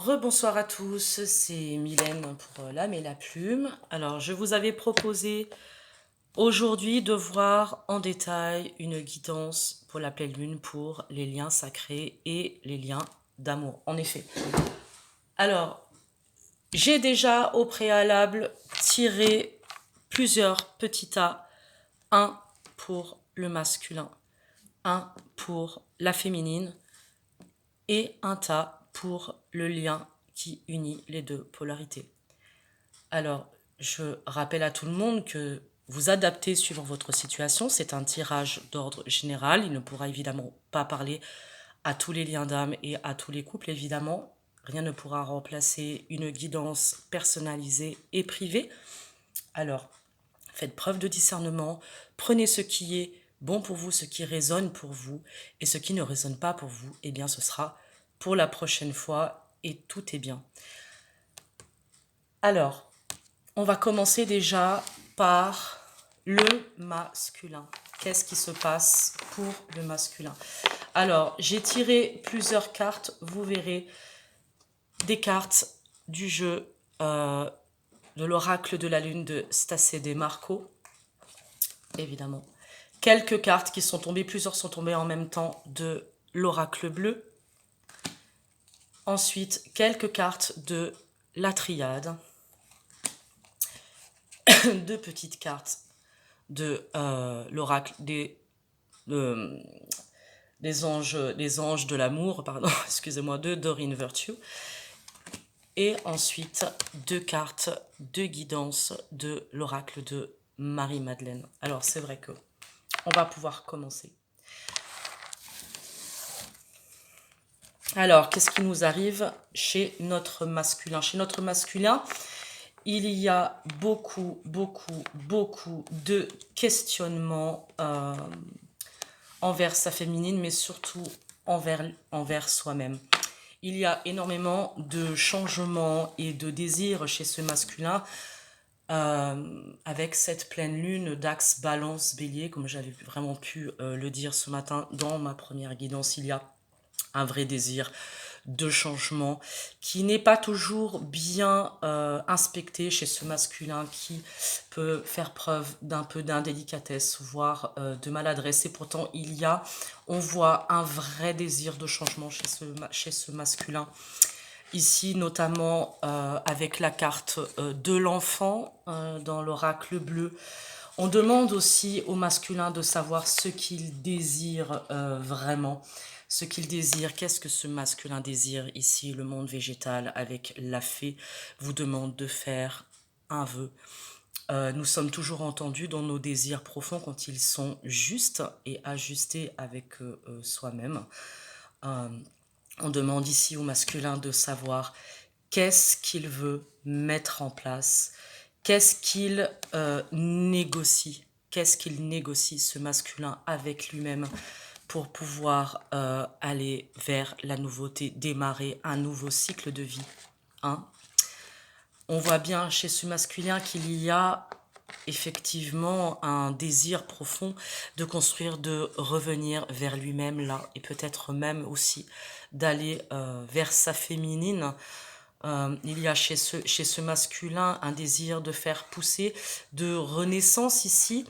Rebonsoir à tous, c'est Mylène pour l'âme et la plume. Alors, je vous avais proposé aujourd'hui de voir en détail une guidance pour la pleine lune pour les liens sacrés et les liens d'amour. En effet. Alors, j'ai déjà au préalable tiré plusieurs petits tas. Un pour le masculin, un pour la féminine et un tas pour le lien qui unit les deux polarités. Alors, je rappelle à tout le monde que vous adaptez suivant votre situation. C'est un tirage d'ordre général. Il ne pourra évidemment pas parler à tous les liens d'âme et à tous les couples, évidemment. Rien ne pourra remplacer une guidance personnalisée et privée. Alors, faites preuve de discernement. Prenez ce qui est bon pour vous, ce qui résonne pour vous. Et ce qui ne résonne pas pour vous, eh bien, ce sera pour la prochaine fois. Et tout est bien. Alors, on va commencer déjà par le masculin. Qu'est-ce qui se passe pour le masculin? Alors, j'ai tiré plusieurs cartes. Vous verrez des cartes du jeu de l'oracle de la lune de Stacé De Marco. Évidemment. Quelques cartes qui sont tombées, plusieurs sont tombées en même temps de l'oracle bleu. Ensuite, quelques cartes de la triade. Deux petites cartes de l'oracle des anges de l'amour, pardon, excusez-moi, de Doreen Virtue. Et ensuite, deux cartes de guidance de l'oracle de Marie-Madeleine. Alors, c'est vrai que on va pouvoir commencer. Alors, qu'est-ce qui nous arrive chez notre masculin? Chez notre masculin, il y a beaucoup de questionnements envers sa féminine, mais surtout envers soi-même. Il y a énormément de changements et de désirs chez ce masculin, avec cette pleine lune d'axe balance bélier, comme j'avais vraiment pu le dire ce matin dans ma première guidance. Il y a un vrai désir de changement qui n'est pas toujours bien inspecté chez ce masculin, qui peut faire preuve d'un peu d'indélicatesse, voire de maladresse. Et pourtant, on voit un vrai désir de changement chez ce masculin. Ici, notamment avec la carte de l'enfant dans l'oracle bleu. On demande aussi au masculin de savoir ce qu'il désire vraiment. Ce qu'il désire, qu'est-ce que ce masculin désire ici? Le monde végétal avec la fée vous demande de faire un vœu. Nous sommes toujours entendus dans nos désirs profonds quand ils sont justes et ajustés avec soi-même. On demande ici au masculin de savoir qu'est-ce qu'il veut mettre en place, qu'est-ce qu'il négocie, ce masculin avec lui-même pour pouvoir aller vers la nouveauté, démarrer un nouveau cycle de vie. Hein? On voit bien chez ce masculin qu'il y a effectivement un désir profond de construire, de revenir vers lui-même là, et peut-être même aussi d'aller vers sa féminine. Il y a chez ce masculin un désir de faire pousser, de renaissance ici,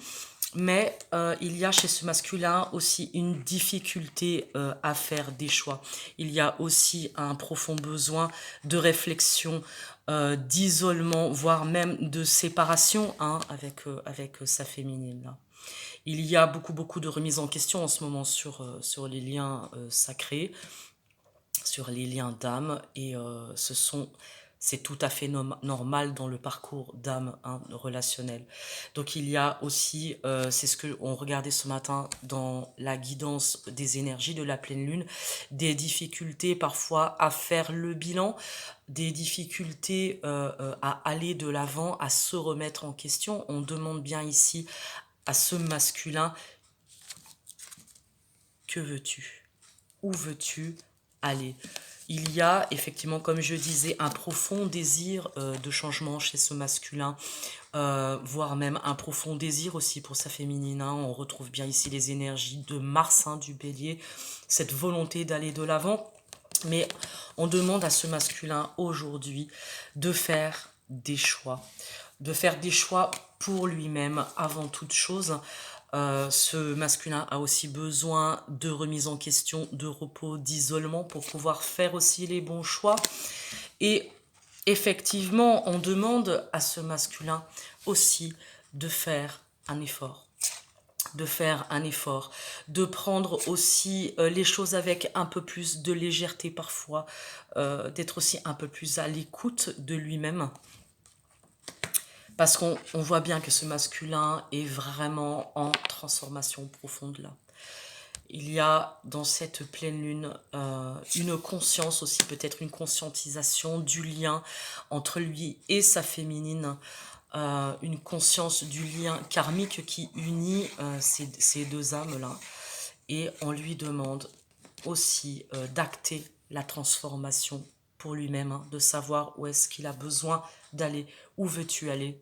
mais il y a chez ce masculin aussi une difficulté à faire des choix. Il y a aussi un profond besoin de réflexion, d'isolement, voire même de séparation avec sa féminine là. Il y a beaucoup de remises en question en ce moment sur les liens sacrés, sur les liens d'âme, et c'est tout à fait normal dans le parcours d'âme relationnel. Donc il y a aussi, c'est ce qu'on regardait ce matin dans la guidance des énergies de la pleine lune, des difficultés parfois à faire le bilan, des difficultés à aller de l'avant, à se remettre en question. On demande bien ici à ce masculin, que veux-tu? Où veux-tu aller? Il y a effectivement, comme je disais, un profond désir de changement chez ce masculin, voire même un profond désir aussi pour sa féminine. On retrouve bien ici les énergies de Mars, du bélier, cette volonté d'aller de l'avant. Mais on demande à ce masculin aujourd'hui de faire des choix. De faire des choix pour lui-même avant toute chose. Ce masculin a aussi besoin de remise en question, de repos, d'isolement pour pouvoir faire aussi les bons choix. Et effectivement, on demande à ce masculin aussi de faire un effort. De faire un effort, de prendre aussi les choses avec un peu plus de légèreté parfois, d'être aussi un peu plus à l'écoute de lui-même. Parce qu'on voit bien que ce masculin est vraiment en transformation profonde là. Il y a dans cette pleine lune une conscience aussi, peut-être une conscientisation du lien entre lui et sa féminine, une conscience du lien karmique qui unit ces deux âmes-là. Et on lui demande aussi d'acter la transformation pour lui-même, hein, de savoir où est-ce qu'il a besoin d'aller, où veux-tu aller,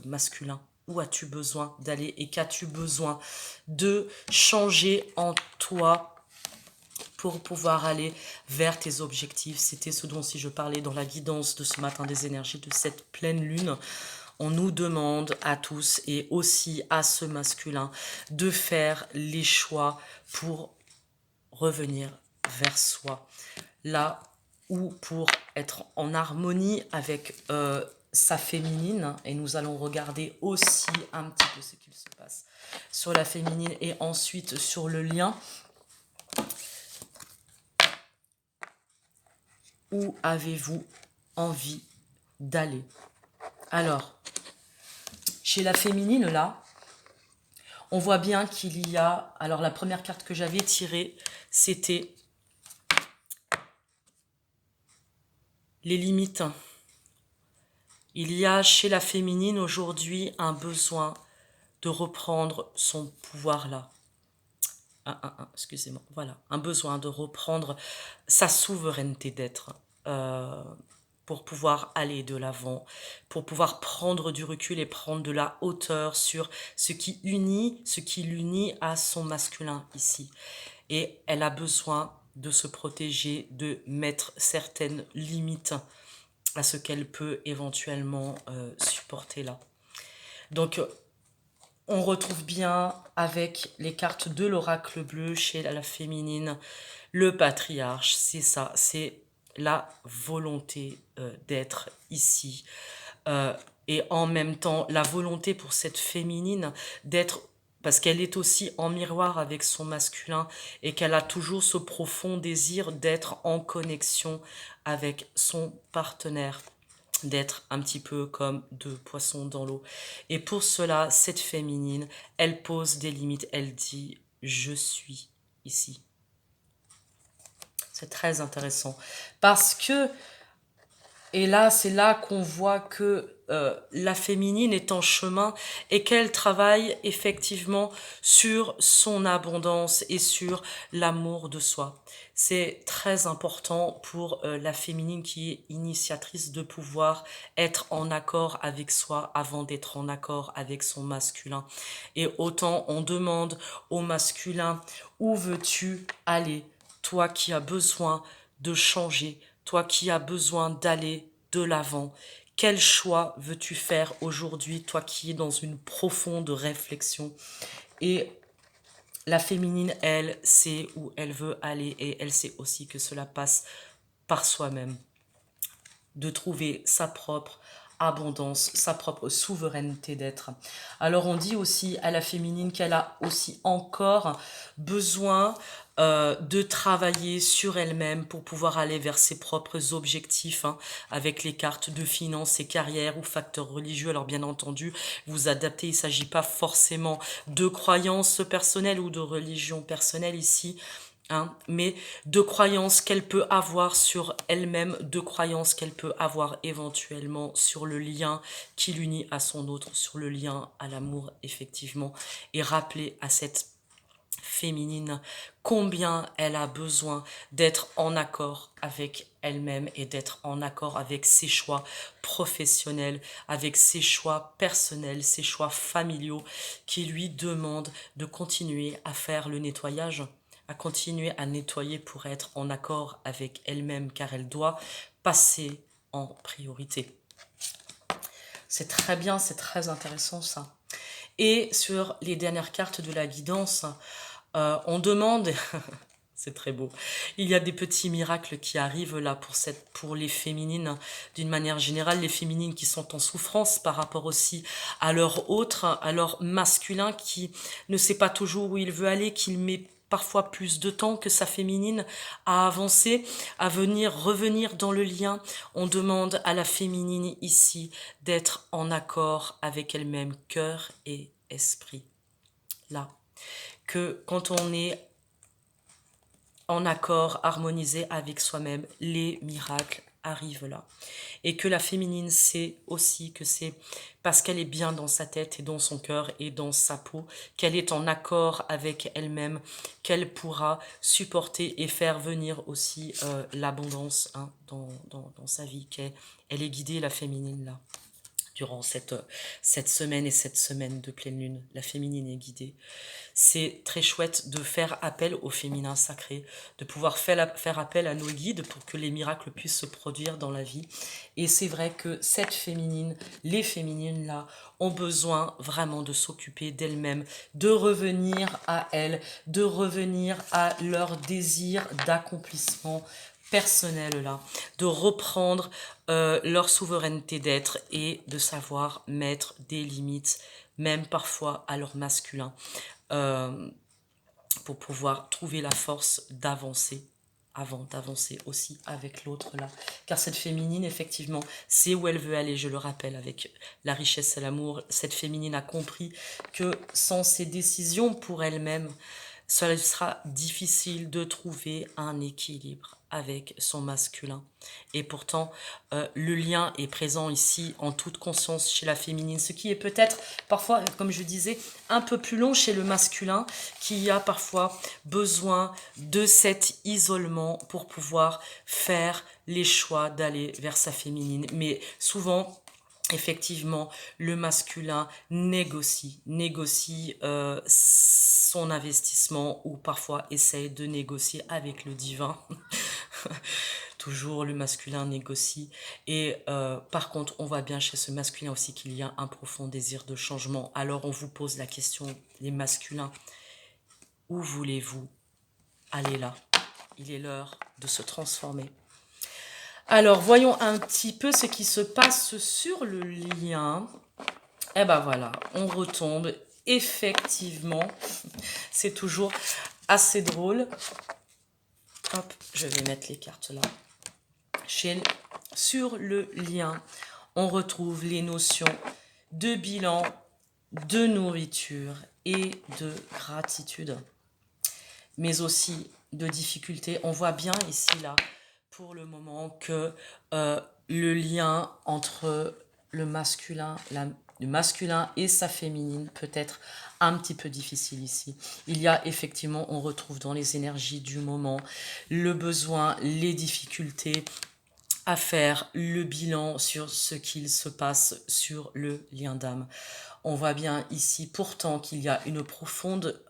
masculin, où as-tu besoin d'aller et qu'as-tu besoin de changer en toi pour pouvoir aller vers tes objectifs. C'était ce dont si je parlais dans la guidance de ce matin des énergies de cette pleine lune. On nous demande à tous et aussi à ce masculin de faire les choix pour revenir vers soi. Là où pour être en harmonie avec sa féminine, et nous allons regarder aussi un petit peu ce qu'il se passe sur la féminine et ensuite sur le lien. Où avez-vous envie d'aller? Alors, chez la féminine, là, on voit bien qu'il y a... Alors, la première carte que j'avais tirée, c'était les limites. Il y a chez la féminine aujourd'hui un besoin de reprendre son pouvoir là. Excusez-moi, voilà, un besoin de reprendre sa souveraineté d'être pour pouvoir aller de l'avant, pour pouvoir prendre du recul et prendre de la hauteur sur ce qui l'unit à son masculin ici. Et elle a besoin de se protéger, de mettre certaines limites à ce qu'elle peut éventuellement supporter là. Donc, on retrouve bien avec les cartes de l'oracle bleu chez la féminine, le patriarche, c'est ça, c'est la volonté d'être ici. Et en même temps, la volonté pour cette féminine d'être, parce qu'elle est aussi en miroir avec son masculin et qu'elle a toujours ce profond désir d'être en connexion avec son partenaire, d'être un petit peu comme deux poissons dans l'eau. Et pour cela, cette féminine, elle pose des limites, elle dit « je suis ici ». C'est très intéressant parce que, et là, c'est là qu'on voit que la féminine est en chemin et qu'elle travaille effectivement sur son abondance et sur l'amour de soi. C'est très important pour la féminine qui est initiatrice de pouvoir être en accord avec soi avant d'être en accord avec son masculin. Et autant on demande au masculin, où veux-tu aller? Toi qui as besoin de changer, toi qui as besoin d'aller de l'avant, quel choix veux-tu faire aujourd'hui, toi qui es dans une profonde réflexion? Et la féminine, elle, sait où elle veut aller et elle sait aussi que cela passe par soi-même. De trouver sa propre abondance, sa propre souveraineté d'être. Alors on dit aussi à la féminine qu'elle a aussi encore besoin de travailler sur elle-même pour pouvoir aller vers ses propres objectifs, hein, avec les cartes de finances et carrière ou facteurs religieux. Alors bien entendu, vous adaptez, il ne s'agit pas forcément de croyances personnelles ou de religion personnelle ici, hein, mais de croyances qu'elle peut avoir sur elle-même, de croyances qu'elle peut avoir éventuellement sur le lien qui l'unit à son autre, sur le lien à l'amour effectivement, et rappeler à cette féminine combien elle a besoin d'être en accord avec elle-même et d'être en accord avec ses choix professionnels, avec ses choix personnels, ses choix familiaux qui lui demandent de continuer à faire le nettoyage à continuer à nettoyer pour être en accord avec elle-même, car elle doit passer en priorité. C'est très bien, c'est très intéressant ça. Et sur les dernières cartes de la guidance, on demande, c'est très beau, il y a des petits miracles qui arrivent là pour les féminines, d'une manière générale, les féminines qui sont en souffrance par rapport aussi à leur autre, à leur masculin qui ne sait pas toujours où il veut aller, qu'il met parfois plus de temps que sa féminine à avancer, à revenir dans le lien. On demande à la féminine ici d'être en accord avec elle-même, cœur et esprit. Là, que quand on est en accord, harmonisé avec soi-même, les miracles arrivent là. Et que la féminine sait aussi que c'est parce qu'elle est bien dans sa tête et dans son cœur et dans sa peau, qu'elle est en accord avec elle-même, qu'elle pourra supporter et faire venir aussi l'abondance dans sa vie, qu'elle est guidée, la féminine, là. Durant cette semaine et cette semaine de pleine lune, la féminine est guidée. C'est très chouette de faire appel au féminin sacré, de pouvoir faire appel à nos guides pour que les miracles puissent se produire dans la vie. Et c'est vrai que les féminines là, ont besoin vraiment de s'occuper d'elles-mêmes, de revenir à elles, de revenir à leur désir d'accomplissement personnel là, de reprendre leur souveraineté d'être et de savoir mettre des limites, même parfois à leur masculin, euh, pour pouvoir trouver la force d'avancer avant d'avancer aussi avec l'autre là. Car cette féminine, effectivement, c'est où elle veut aller, je le rappelle, avec la richesse et l'amour. Cette féminine a compris que sans ses décisions pour elle-même, cela sera difficile de trouver un équilibre avec son masculin. Et pourtant, le lien est présent ici en toute conscience chez la féminine, ce qui est peut-être parfois, comme je disais, un peu plus long chez le masculin, qui a parfois besoin de cet isolement pour pouvoir faire les choix d'aller vers sa féminine. Mais souvent, effectivement, le masculin négocie son investissement ou parfois essaye de négocier avec le divin. Toujours le masculin négocie. Et par contre, on voit bien chez ce masculin aussi qu'il y a un profond désir de changement. Alors on vous pose la question, les masculins, où voulez-vous aller là? Il est l'heure de se transformer. Alors, voyons un petit peu ce qui se passe sur le lien. Et ben voilà, on retombe. Effectivement, c'est toujours assez drôle. Hop, je vais mettre les cartes là. Sur le lien, on retrouve les notions de bilan, de nourriture et de gratitude, mais aussi de difficulté. On voit bien ici, là, pour le moment, que le lien entre le masculin et sa féminine peut être un petit peu difficile ici. Il y a effectivement, on retrouve dans les énergies du moment, le besoin, les difficultés à faire le bilan sur ce qu'il se passe sur le lien d'âme. On voit bien ici pourtant qu'il y a une profonde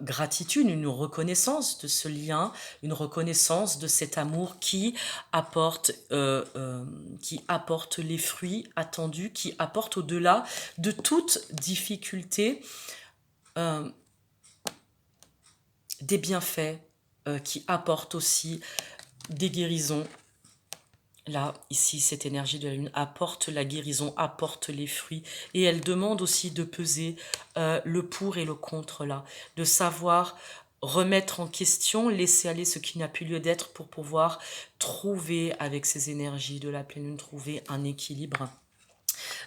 gratitude, une reconnaissance de ce lien, une reconnaissance de cet amour qui apporte les fruits attendus, qui apporte au-delà de toute difficulté des bienfaits, qui apporte aussi des guérisons. Là, ici, cette énergie de la lune apporte la guérison, apporte les fruits. Et elle demande aussi de peser le pour et le contre, là. De savoir remettre en question, laisser aller ce qui n'a plus lieu d'être pour pouvoir trouver, avec ces énergies de la pleine lune, trouver un équilibre.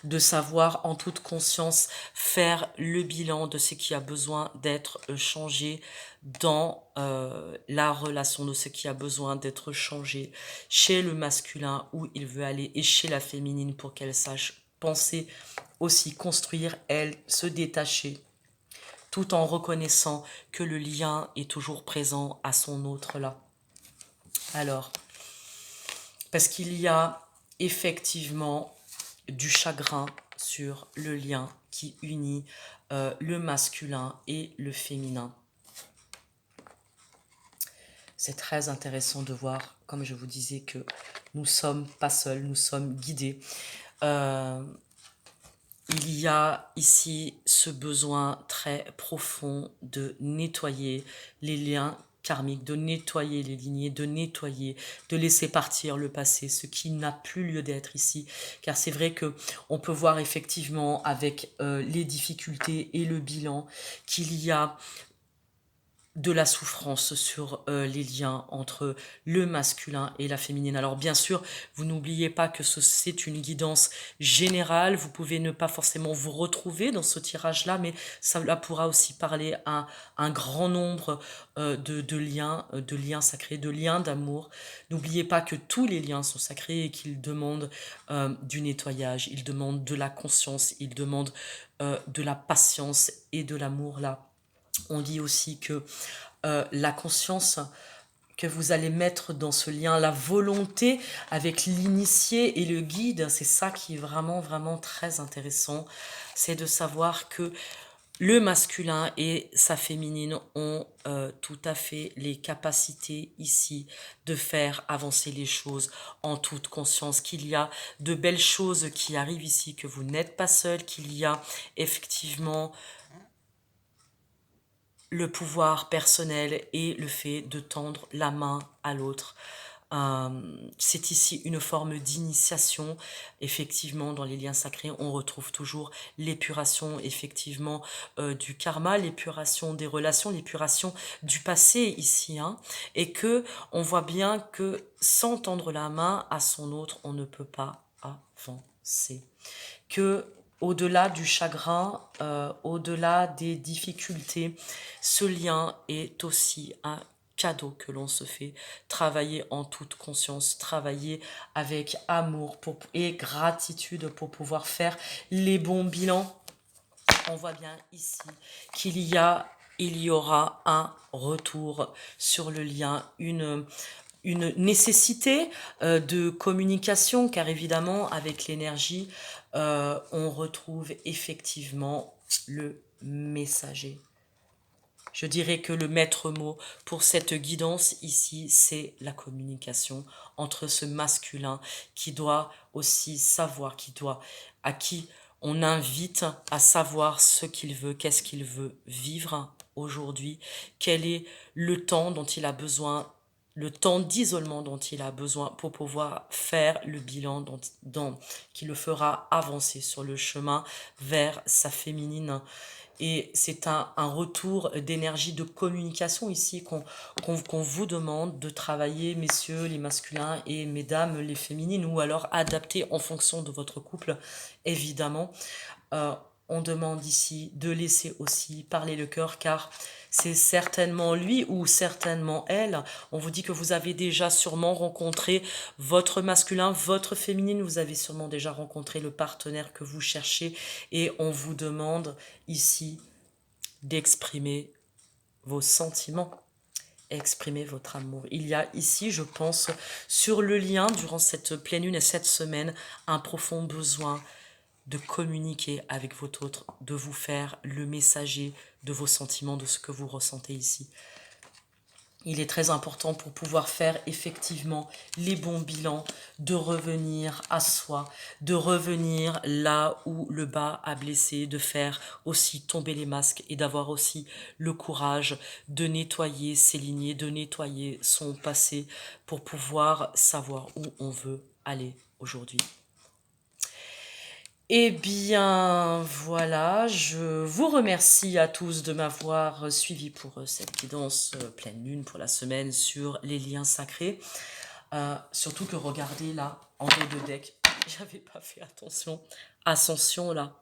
De savoir en toute conscience faire le bilan de ce qui a besoin d'être changé dans la relation, de ce qui a besoin d'être changé chez le masculin où il veut aller et chez la féminine pour qu'elle sache penser aussi, construire, elle, se détacher tout en reconnaissant que le lien est toujours présent à son autre là. Alors, parce qu'il y a effectivement du chagrin sur le lien qui unit le masculin et le féminin. C'est très intéressant de voir, comme je vous disais, que nous ne sommes pas seuls, nous sommes guidés. Euh, il y a ici ce besoin très profond de nettoyer les liens karmiques, de nettoyer les lignées, de nettoyer, de laisser partir le passé, ce qui n'a plus lieu d'être ici. Car c'est vrai que on peut voir effectivement avec les difficultés et le bilan qu'il y a de la souffrance sur les liens entre le masculin et la féminine. Alors bien sûr, vous n'oubliez pas que c'est une guidance générale, vous pouvez ne pas forcément vous retrouver dans ce tirage-là, mais cela pourra aussi parler à un grand nombre de liens sacrés, de liens d'amour. N'oubliez pas que tous les liens sont sacrés et qu'ils demandent du nettoyage, ils demandent de la conscience, ils demandent de la patience et de l'amour là. On dit aussi que la conscience que vous allez mettre dans ce lien, la volonté avec l'initié et le guide, c'est ça qui est vraiment, vraiment très intéressant. C'est de savoir que le masculin et sa féminine ont tout à fait les capacités ici de faire avancer les choses en toute conscience, qu'il y a de belles choses qui arrivent ici, que vous n'êtes pas seul, qu'il y a effectivement le pouvoir personnel et le fait de tendre la main à l'autre. C'est ici une forme d'initiation. Effectivement, dans les liens sacrés, on retrouve toujours l'épuration, effectivement, du karma, l'épuration des relations, l'épuration du passé ici, hein, et que on voit bien que sans tendre la main à son autre, on ne peut pas avancer. Que au-delà du chagrin, au-delà des difficultés, ce lien est aussi un cadeau que l'on se fait. Travailler en toute conscience, travailler avec amour et gratitude pour pouvoir faire les bons bilans. On voit bien ici qu'il il y aura un retour sur le lien, une nécessité de communication, car évidemment, avec l'énergie, on retrouve effectivement le messager. Je dirais que le maître mot pour cette guidance ici, c'est la communication entre ce masculin qui doit aussi savoir, à qui on invite à savoir ce qu'il veut, qu'est-ce qu'il veut vivre aujourd'hui, quel est le temps dont il a besoin, le temps d'isolement dont il a besoin pour pouvoir faire le bilan qui le fera avancer sur le chemin vers sa féminine. Et c'est un retour d'énergie, de communication ici qu'on vous demande de travailler, messieurs les masculins et mesdames les féminines, ou alors adapter en fonction de votre couple, évidemment. Euh, on demande ici de laisser aussi parler le cœur, car c'est certainement lui ou certainement elle. On vous dit que vous avez déjà sûrement rencontré votre masculin, votre féminine, vous avez sûrement déjà rencontré le partenaire que vous cherchez, et on vous demande ici d'exprimer vos sentiments, exprimer votre amour. Il y a ici, je pense, sur le lien, durant cette pleine lune et cette semaine, un profond besoin de communiquer avec votre autre, de vous faire le messager de vos sentiments, de ce que vous ressentez ici. Il est très important pour pouvoir faire effectivement les bons bilans, de revenir à soi, de revenir là où le bas a blessé, de faire aussi tomber les masques et d'avoir aussi le courage de nettoyer ses lignées, de nettoyer son passé pour pouvoir savoir où on veut aller aujourd'hui. Eh bien, voilà, je vous remercie à tous de m'avoir suivi pour cette guidance pleine lune pour la semaine sur les liens sacrés. Surtout que regardez là, en dos de deck, j'avais pas fait attention. Ascension là,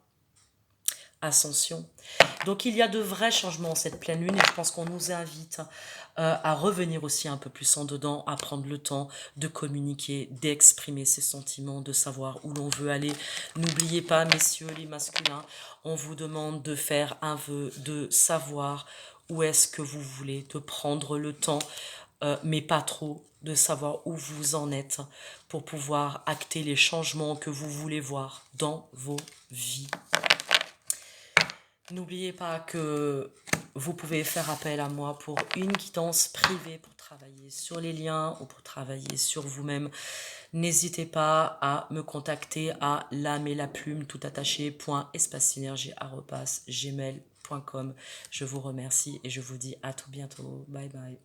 ascension. Donc il y a de vrais changements en cette pleine lune et je pense qu'on nous invite à revenir aussi un peu plus en dedans, à prendre le temps de communiquer, d'exprimer ses sentiments, de savoir où l'on veut aller. N'oubliez pas, messieurs les masculins, on vous demande de faire un vœu, de savoir où est-ce que vous voulez, de prendre le temps, mais pas trop, de savoir où vous en êtes pour pouvoir acter les changements que vous voulez voir dans vos vies. N'oubliez pas que vous pouvez faire appel à moi pour une guidance privée pour travailler sur les liens ou pour travailler sur vous-même. N'hésitez pas à me contacter à l'âme et la plume tout attaché .espacesynergie@gmail.com. Je vous remercie et je vous dis à tout bientôt. Bye bye.